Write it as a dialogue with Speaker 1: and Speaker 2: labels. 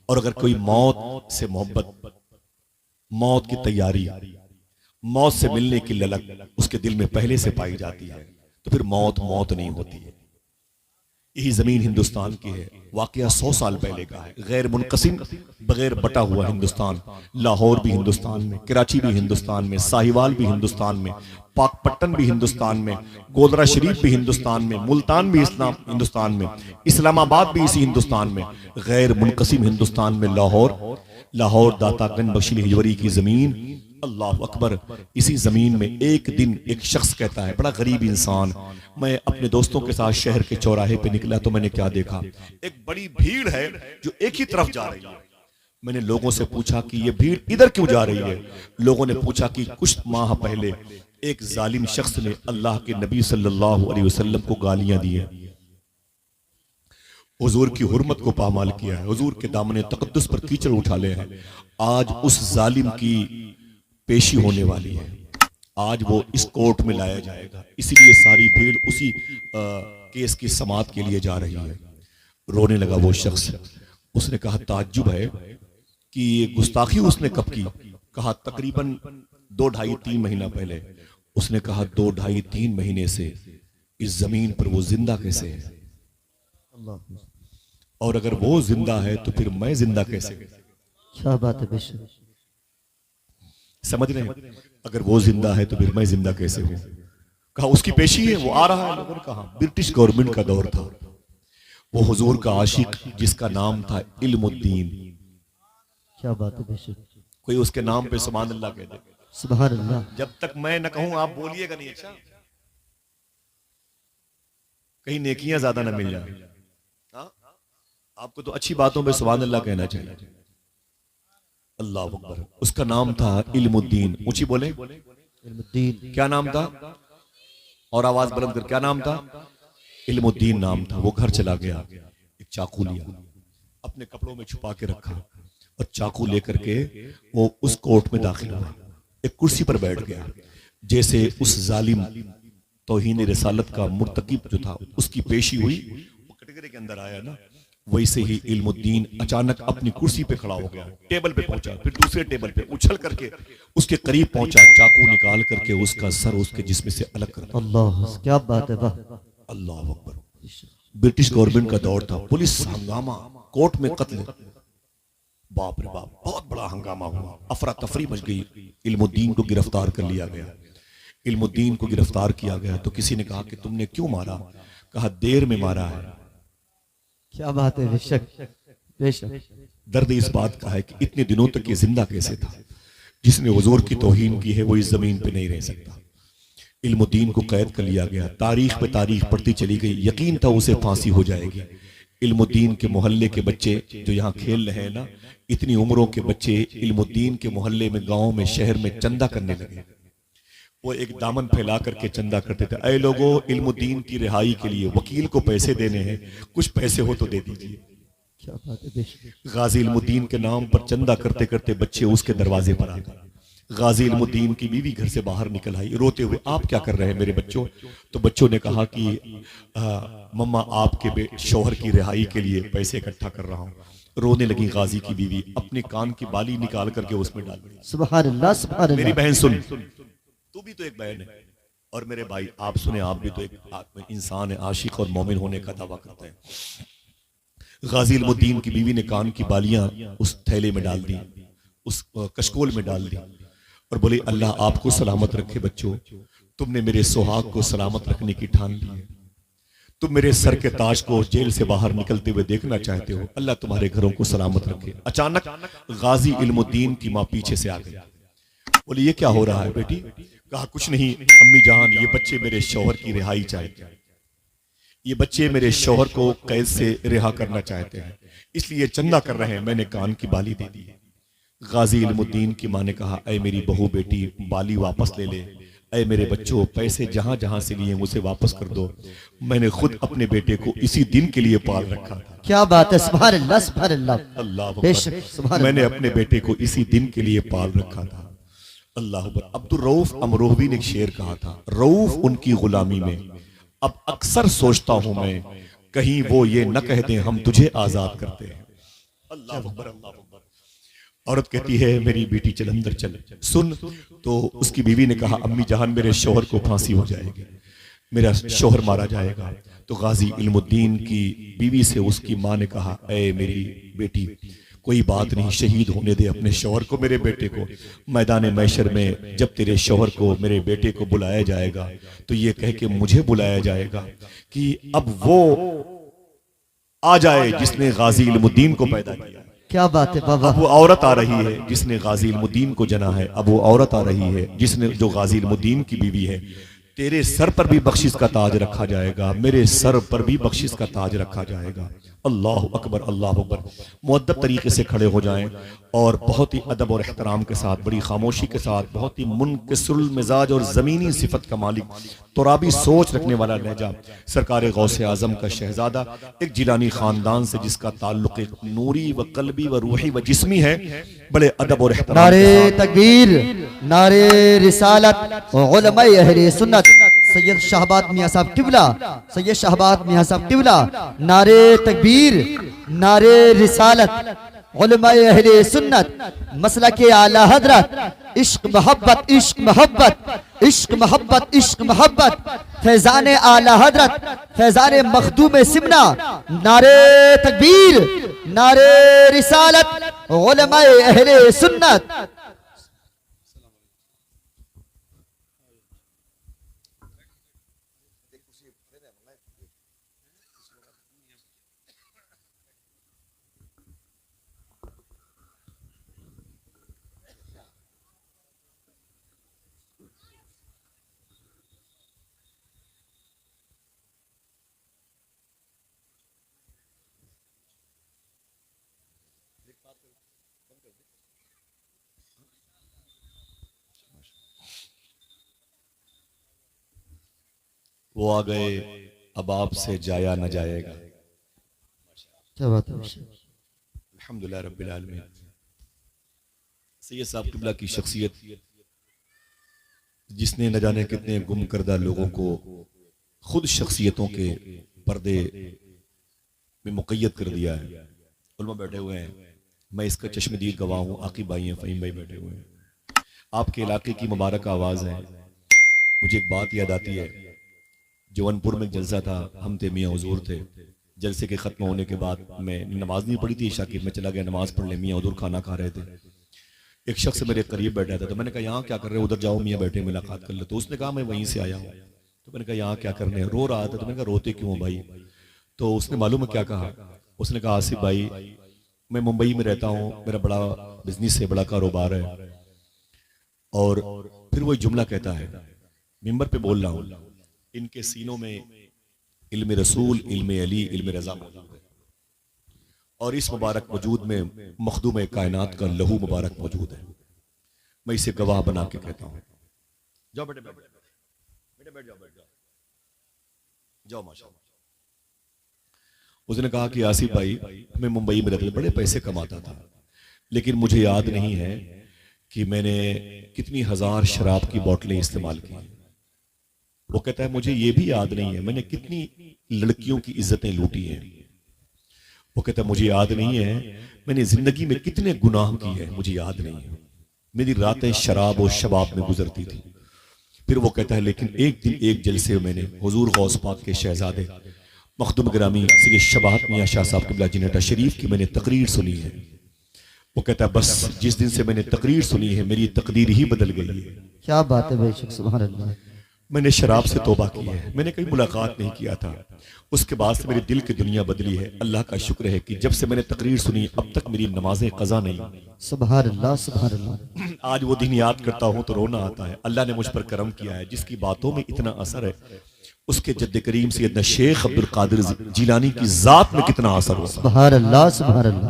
Speaker 1: اور اگر کوئی موت سے محبت، موت کی تیاری، موت سے ملنے کی للک اس کے دل میں پہلے سے پائی جاتی ہے تو پھر موت موت نہیں ہوتی ہے۔ یہی زمین ہندوستان کی ہے، واقعہ 100 سال پہلے کا ہے، غیر منقسم، بغیر بٹا ہوا ہندوستان۔ لاہور بھی ہندوستان میں، کراچی بھی ہندوستان میں، ساہیوال بھی ہندوستان میں، پاک پٹن بھی ہندوستان میں، گودرا شریف بھی ہندوستان میں، ملتان بھی ہندوستان میں، اسلام آباد بھی اسی ہندوستان میں، غیر منقسم ہندوستان میں لاہور داتا گنج بخش علی ہجویری کی زمین۔ اللہ اکبر۔ اسی زمین میں ایک دن ایک شخص کہتا ہے، بڑا غریب انسان، میں اپنے دوستوں کے ساتھ شہر کے چوراہے پہ نکلا تو میں نے کیا دیکھا، ایک بڑی بھیڑ ہے جو ایک ہی طرف جا رہی ہے۔ میں نے لوگوں سے پوچھا کہ یہ بھیڑ ادھر کیوں جا رہی ہے؟ لوگوں نے پوچھا کہ کچھ ماہ پہلے ایک ظالم شخص نے اللہ کے نبی صلی اللہ علیہ وسلم کو گالیاں دی ہیں، حضور کی حرمت کو پامال کیا ہے، حضور کے دامن تقدس پر کیچڑ اٹھا لے ہیں۔ آج اس ظالم کی پیشی ہونے والی ہے، آج وہ اس کورٹ میں لایا جائے گا، اسی لیے ساری بھیڑ اسی کیس کی سماعت کے لیے جا رہی ہے۔ رونے لگا وہ شخص، اس نے کہا تعجب ہے کہ یہ گستاخی اس نے کب کی؟ کہا تقریباً 2-2.5-3 مہینہ پہلے۔ اس نے کہا 2-2.5-3 مہینے سے اس زمین پر وہ زندہ کیسے ہے؟ اور اگر وہ زندہ ہے تو پھر میں زندہ کیسے؟
Speaker 2: کیا بات ہے بے شک۔
Speaker 1: سمجھ رہے ہیں؟ اگر وہ زندہ ہے تو پھر میں زندہ کیسے ہوں؟ کہا اس کی پیشی ہے، وہ آ رہا ہے۔ لوگوں نے کہا برٹش گورنمنٹ کا دور تھا، وہ حضور کا عاشق جس کا نام تھا علم الدین۔
Speaker 2: کیا بات ہے بے شک۔
Speaker 1: کوئی اس کے نام پہ سبحان اللہ کہہ دے۔
Speaker 2: سبحان اللہ۔
Speaker 1: جب تک میں نہ کہوں آپ بولیے گا نہیں، اچھا کہیں نیکیاں زیادہ نہ مل جائیں۔ آپ کو تو اچھی باتوں پہ سبحان اللہ کہنا چاہیے۔ اللہ اکبر۔ اس کا نام تھا علم الدین۔ اونچی بولیں،
Speaker 2: علم الدین۔
Speaker 1: کیا نام تھا؟ اور آواز بلند کر، کیا نام تھا؟ علم الدین نام تھا۔ وہ گھر چلا گیا، ایک چاقو لیا، اپنے کپڑوں میں چھپا کے رکھا، اور چاقو لے کر کے وہ اس کورٹ میں داخل ہوا، ایک کرسی پر بیٹھ گیا۔ جیسے اس ظالم توہین رسالت کا مرتکب جو تھا اس کی پیشی ہوئی، وہ کٹگرے کے اندر آیا نا، ویسے ہی علم الدین اچانک اپنی کرسی پہ کھڑا ہو گیا، ٹیبل پہ پہنچا، پھر دوسرے ٹیبل پہ اچھل کر کے اس کے قریب پہنچا، چاقو نکال کر کے اس کا سر اس کے جسم سے الگ کر دیا۔
Speaker 2: اللہ، کیا بات ہے واہ۔
Speaker 1: اللہ اکبر۔ برٹش گورنمنٹ کا دور تھا، پولیس ہنگامہ، کورٹ میں قتل، باپ رے باپ، بہت بڑا ہنگامہ ہوا، افراتفری مچ گئی۔ علم الدین کو گرفتار کر لیا گیا۔ علم الدین کو گرفتار کیا گیا تو کسی نے کہا کہ تم نے کیوں مارا؟ کہا دیر میں مارا ہے۔
Speaker 2: کیا بات ہے بے شک، بے شک۔
Speaker 1: درد اس بات کا ہے کہ اتنے دنوں تک یہ زندہ کیسے تھا؟ جس نے حضور کی توہین کی ہے وہ اس زمین پہ نہیں رہ سکتا۔ علم الدین کو قید کر لیا گیا، تاریخ پہ تاریخ پڑھتی چلی گئی، یقین تھا اسے پھانسی ہو جائے گی۔ علم الدین کے محلے کے بچے جو یہاں کھیل رہے ہیں نا، اتنی عمروں کے بچے علم الدین کے محلے میں، گاؤں میں، شہر میں چندہ کرنے لگے۔ وہ ایک دامن پھیلا کر کے چندہ کرتے تھے، اے لوگوں علم الدین کی رہائی کے لیے وکیل کو پیسے دینے ہیں، کچھ پیسے ہو تو دے دیجیے۔
Speaker 2: کیا بات ہے بے شک۔
Speaker 1: غازی علم الدین کے نام پر چندہ کرتے کرتے بچے اس کے دروازے پر آ گئے۔ غازی علم الدین کی بیوی گھر سے باہر نکل آئی روتے ہوئے، آپ کیا کر رہے ہیں میرے بچوں؟ تو بچوں نے کہا کہ مما آپ کے شوہر کی رہائی کے لیے پیسے اکٹھا کر رہا ہوں۔ رونے لگی غازی کی بیوی، اپنے کان کی بالی نکال کر کے اس میں ڈال دی۔
Speaker 2: سبحان اللہ، سبحان
Speaker 1: میری
Speaker 2: اللہ۔
Speaker 1: بہن سن، تو بھی تو ایک بہن ہے، اور میرے بھائی آپ سنیں، آپ بھی تو ایک انسان ہے، عاشق اور مومن ہونے کا دعویٰ کرتے ہیں۔ غازی علم الدین کی بیوی نے کان کی بالیاں اس تھیلے میں ڈال دی، اس کشکول میں ڈال دی، اور بولی اللہ آپ کو سلامت رکھے بچوں، تم نے میرے سہاگ کو سلامت رکھنے کی ٹھان لی ہے، تم میرے سر کے تاج کو جیل سے باہر نکلتے ہوئے دیکھنا چاہتے ہو، اللہ تمہارے گھروں کو سلامت رکھے۔ اچانک غازی علم الدین کی ماں پیچھے سے آ گئی، بولی یہ کیا ہو رہا ہے بیٹی؟ کہا کچھ نہیں امی جان، یہ بچے میرے شوہر کی رہائی چاہتے ہیں، یہ بچے میرے شوہر کو قید سے رہا کرنا چاہتے ہیں، اس لیے چندہ کر رہے ہیں، میں نے کان کی بالی دے دی ہے۔ غازی علم الدین کی ماں نے کہا اے میری بہو بیٹی، بالی واپس لے لے، اے میرے بچوں پیسے جہاں جہاں سے لیے اسے واپس کر دو، میں نے خود اپنے بیٹے کو اسی دن کے لیے پال رکھا تھا۔
Speaker 2: کیا بات ہے، سبحان اللہ، سبحان اللہ۔
Speaker 1: اللہ
Speaker 2: بے
Speaker 1: اکبر،
Speaker 2: شک، سبحان
Speaker 1: میں نے
Speaker 2: اللہ۔
Speaker 1: اپنے بیٹے کو اسی دن کے لیے پال رکھا تھا۔ اللہ اکبر۔ عبدالرؤف امروہوی نے ایک شعر کہا تھا، رؤوف ان کی غلامی میں اب اکثر سوچتا ہوں میں، کہیں وہ یہ نہ کہہ دیں ہم تجھے آزاد کرتے ہیں۔ اللہ اکبر اللہ اکبر. عورت کہتی ہے میری بیٹی چل اندر چل سن. تو اس کی بیوی نے کہا امی جان میرے شوہر کو پھانسی ہو جائے گی, میرا شوہر مارا جائے گا. تو غازی علم الدین کی بیوی سے اس کی ماں نے کہا اے میری بیٹی کوئی بات نہیں, شہید ہونے دے اپنے شوہر کو, میرے بیٹے کو. میدان محشر میں جب تیرے شوہر کو میرے بیٹے کو بلایا جائے گا تو یہ کہہ کے مجھے بلایا جائے گا کہ اب وہ آ جائے جس نے غازی علم الدین کو پیدا کیا.
Speaker 2: کیا بات ہے بابا.
Speaker 1: اب وہ عورت آ رہی ہے جس نے غازی علم الدین کو جنا ہے, اب وہ عورت آ رہی ہے جس نے جو غازی علم الدین کی بیوی ہے. تیرے سر پر بھی بخشش کا تاج رکھا جائے گا, میرے سر پر بھی بخشش کا تاج رکھا جائے گا. اللہ اکبر اللہ اکبر. مؤدب طریقے سے کھڑے ہو جائیں اور بہت ہی ادب اور احترام کے ساتھ, بڑی خاموشی کے ساتھ, بہت ہی منکسر المزاج اور زمینی صفت کا مالک, ترابی سوچ رکھنے والا لہجہ, سرکار غوث اعظم کا شہزادہ, ایک جیلانی خاندان سے جس کا تعلق ایک نوری و قلبی و روحی و جسمی ہے, بڑے ادب اور احترام کے
Speaker 2: نعرے
Speaker 1: ساتھ.
Speaker 2: تکبیر, نعرے رسالت, علماء اہل سنت سید شہباد میاں صاحب قبلہ, سید شہباد میاں صاحب قبلہ, نعرے تکبیر, نعرے رسالت, علماء اہل سنت, مسلک اعلی حضرت, عشق محبت عشق محبت عشق محبت عشق محبت, فیضان اعلی حضرت, فیضان مخدوم سمنا. نعرے تکبیر, نعرے رسالت, علماء اہل سنت.
Speaker 1: وہ آ گئے اب آپ سے جایا نہ جائے گا.
Speaker 2: کیا بات ہے.
Speaker 1: الحمدللہ رب العالمین. سید صاحب قبلہ کی شخصیت جس نے نہ جانے کتنے گم کردہ لوگوں کو خود شخصیتوں کے پردے میں مقید کر دیا ہے. علماء بیٹھے ہوئے ہیں, میں اس کا چشم دید گواہ ہوں, عاقب بھائی ہیں, فہیم بھائی بیٹھے ہوئے ہیں, آپ کے علاقے کی مبارک آواز ہے. مجھے ایک بات یاد آتی ہے, جونپور میں ایک جلسہ تھا, ہم تھے, میاں حضور تھے. جلسے کے ختم ہونے کے بعد میں نماز نہیں پڑھی تھی عشاء کی, میں چلا گیا نماز پڑھ لے. میاں حضور کھانا کھا رہے تھے, ایک شخص میرے قریب بیٹھا تھا, تو میں نے کہا یہاں کیا کر رہے, ادھر جاؤ میاں بیٹھے ملاقات کر لے. تو اس نے کہا میں وہیں سے آیا ہوں. تو میں نے کہا یہاں کیا کرنے, رو رہا تھا. تو میں نے کہا روتے کیوں بھائی؟ تو اس نے معلوم ہے کیا کہا, اس نے کہا آصف بھائی میں ممبئی میں رہتا ہوں, میرا بڑا بزنس ہے, بڑا کاروبار ہے, اور پھر وہ جملہ کہتا ہے, ممبر پہ بول رہا ہوں, ان کے سینوں میں علم رسول, علم علی, علم رضا موجود ہے, اور اس مبارک وجود میں مخدوم کائنات کا لہو مبارک موجود ہے. میں اسے گواہ بنا کے کہتا ہوں. جاؤ بیٹے بیٹھ جاؤ, بیٹھ جاؤ, جاؤ ماشاءاللہ. اس نے کہا کہ آصف بھائی میں ممبئی میں رہتا, بڑے پیسے کماتا تھا, لیکن مجھے یاد نہیں ہے کہ میں نے کتنی ہزار شراب کی بوتلیں استعمال کی. وہ کہتا ہے مجھے یہ بھی یاد نہیں ہے میں نے کتنی لڑکیوں کی عزتیں لوٹی ہیں. وہ کہتا ہے مجھے یاد نہیں ہے میں نے زندگی میں کتنے گناہ کیے ہیں, مجھے یاد نہیں ہے. میری راتیں شراب و شباب میں گزرتی تھی. پھر وہ کہتا ہے لیکن ایک دن ایک جلسے میں نے حضور غوث پاک کے شہزادے مخدوم گرامی سید شباہت میاں شاہ صاحب قبلہ جنیٹا شریف کی میں نے تقریر سنی ہے. وہ کہتا ہے بس جس دن سے میں نے تقریر سنی ہے میری تقدیر ہی بدل گئی ہے.
Speaker 2: کیا بات ہے بے شک, سبحان اللہ.
Speaker 1: میں نے شراب سے توبہ کی ہے, میں نے کہیں ملاقات نہیں کیا تھا, اس کے بعد سے میرے دل کی دنیا بدلی ہے. اللہ کا شکر ہے کہ جب سے میں نے تقریر سنی اب تک میری نمازیں قضا نہیں.
Speaker 2: سبحان اللہ سبحان اللہ.
Speaker 1: آج وہ دن یاد کرتا ہوں تو رونا آتا ہے. اللہ نے مجھ پر کرم کیا ہے, جس کی باتوں میں اتنا اثر ہے اس کے جد کریم سیدنا شیخ عبد القادر جیلانی کی ذات میں کتنا اثر ہوتا ہے.
Speaker 2: سبحان اللہ سبحان اللہ.